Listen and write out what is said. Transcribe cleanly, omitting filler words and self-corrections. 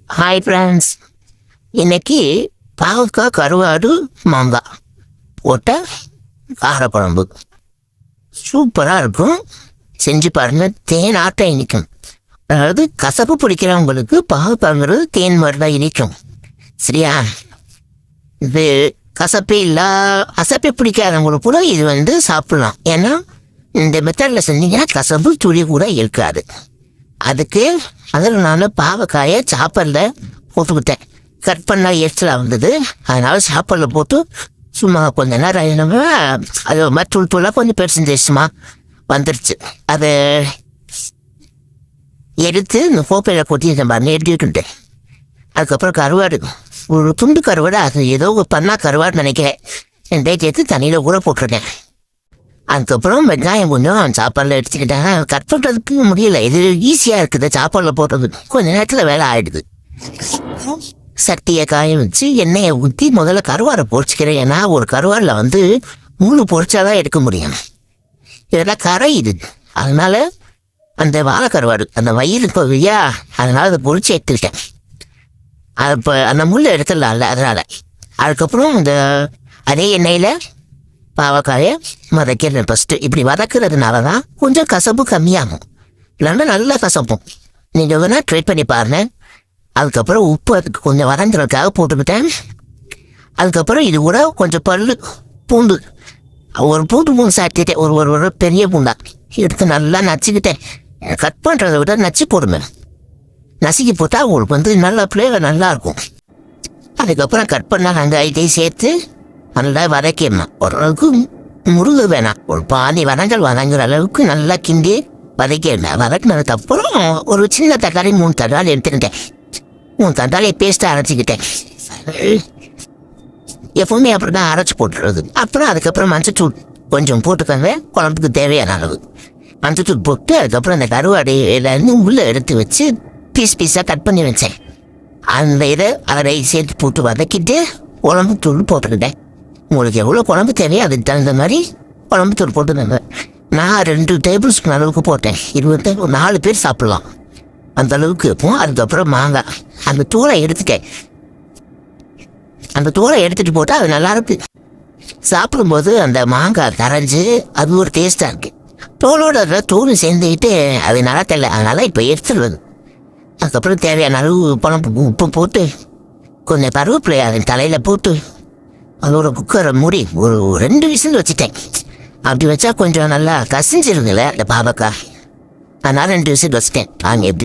Hi friends, இன்னைக்கு பாவக்காய் கருவாடு மாங்காய் போட்ட காரக்குழம்பு சூப்பராக இருக்கும். செஞ்சு பாருங்க, தேன் ஆட்டை இனிக்கும். அதாவது கசப்பு பிடிக்கிறவங்களுக்கு பாவக்காய்ங்கிறது தேன் மாதிரி தான் இனிக்கும். சரியா? இது கசப்பே இல்லை, கசப்பே பிடிக்காதவங்களுக்கு கூட இது சாப்பிடலாம். ஏன்னா இந்த மெத்தடில் செஞ்சீங்கன்னா கசப்பு துளி கூட இருக்காது. அதுக்கு அதில் நான் பாவக்காயை சாப்பரில் போட்டுக்கிட்டேன். கட் பண்ணால் எரிச்சலாக வந்தது, அதனால சாப்பரில் போட்டு சும்மா கொஞ்ச நேரம் அது மாதிரி தூள் தூளாக கொஞ்சம் பெருசுமா வந்துடுச்சு. அதை எடுத்து இந்த கோப்பையில் கொட்டி நம்ம எடுத்து விட்டுட்டேன். அதுக்கப்புறம் கருவாடு, ஒரு துண்டு கருவாடு, அது ஏதோ பண்ணா கருவாடு நினைக்கிறேன். என் டேட் எடுத்து தண்ணியில் ஊற போட்டிருக்கேன். அதுக்கப்புறம் வெங்காயம் கொஞ்சம் சாப்பாடில் எடுத்துக்கிட்டேன். கட் பண்ணுறதுக்கு முடியல, இது ஈஸியாக இருக்குது. சாப்பாடில் போடுறது கொஞ்ச நேரத்தில் வேலை ஆகிடுது. சட்டியை காய வச்சு எண்ணெயை ஊற்றி முதல்ல கருவாடை பொரிச்சிக்கிறேன். ஏன்னா ஒரு கருவாடில் மூணு பொரிச்சாதான் எடுக்க முடியும். இதெல்லாம் கரையுது, அதனால அந்த வாழை கருவாடு அந்த வயிறு இல்லையா, அதனால அதை பொரிச்சு எடுத்துக்கிட்டேன். அது இப்போ அந்த முள்ளை எடுத்துடலாம்ல, அதனால். அதுக்கப்புறம் அதே எண்ணெயில் பாவக்காயை வதக்கிறேன். ஃபஸ்ட்டு இப்படி வதக்கிறதுனால தான் கொஞ்சம் கசப்பு கம்மியாகும், இல்லைன்னா நல்லா கசப்பும். நீங்கள் வேணால் ட்ரை பண்ணி பாருங்க. அதுக்கப்புறம் உப்பு அதுக்கு கொஞ்சம் வதங்கிறதுக்காக போட்டுக்கிட்டேன். அதுக்கப்புறம் இது கூட கொஞ்சம் பூண்டு, ஒரு பூண்டு சாட்டிட்டேன். ஒரு பெரிய பூண்டா எடுத்து நல்லா நச்சுக்கிட்டேன். கட் பண்ணுறதை விட நச்சு போடுவேன். நசுக்கி போட்டால் உங்களுக்கு நல்லா ஃப்ளேவர் நல்லாயிருக்கும். அதுக்கப்புறம் கட் பண்ணால் வெங்காயத்தையும் சேர்த்து நல்லா வதக்கிடணும். ஓரளவுக்கு முருகு வேணாம், ஒரு பாதி வதங்குற அளவுக்கு நல்லா கிண்டி வதக்கிடணும். வதக்கினதுக்கப்புறம் ஒரு சின்ன தக்காளி 3 தக்காளி எடுத்துக்கிட்டேன். 3 தக்காளியை பேஸ்ட்டாக அரைச்சிக்கிட்டேன். எப்பவுமே அப்படி தான் அரைச்சி போட்டுறது. அப்புறம் அதுக்கப்புறம் மஞ்சத்தூள் கொஞ்சம் போட்டுக்கோங்க, குழம்புக்கு தேவையான அளவு மஞ்சத்தூள் போட்டு அதுக்கப்புறம் அந்த கருவாடையிலேருந்து உள்ளே எடுத்து வச்சு பீஸாக கட் பண்ணி வச்சேன். அந்த இதை அதை சேர்த்து போட்டு வதக்கிட்டு குழம்பு தூள் போட்டுக்கிட்டேன். உங்களுக்கு எவ்வளோ குழம்பு தேவையோ அதுக்கு தகுந்த மாதிரி குழம்பு தூள் போட்டுருந்தாங்க. நான் 2 டேபிள் ஸ்பூன் அளவுக்கு போட்டேன். 4 பேர் சாப்பிட்லாம் அந்த அளவுக்கு இருக்கும். அதுக்கப்புறம் மாங்காய், அந்த தூளை எடுத்துட்டேன். அந்த தூளை எடுத்துகிட்டு போட்டால் அது நல்லாயிருக்கு. சாப்பிடும்போது அந்த மாங்காய் கரைஞ்சி அது ஒரு டேஸ்ட்டாக இருக்குது. தோலோட தூள் சேர்ந்துக்கிட்டு அது நல்லா தெரியல, அதனால் இப்போ எடுத்துடுவது. அதுக்கப்புறம் தேவையான அளவு குழம்பு உப்பு போட்டு கொஞ்சம் கருவேப்பிலை அதன் தலையில் போட்டு அதோட குக்கரை மூடி ஒரு 2 விசில் வச்சுட்டேன். அப்படி வச்சா கொஞ்சம் நல்லா கசிஞ்சிருக்குல்ல அந்த பாவக்காய், அதனால் 2 விசில் வச்சுட்டேன். நாங்கள் எப்படி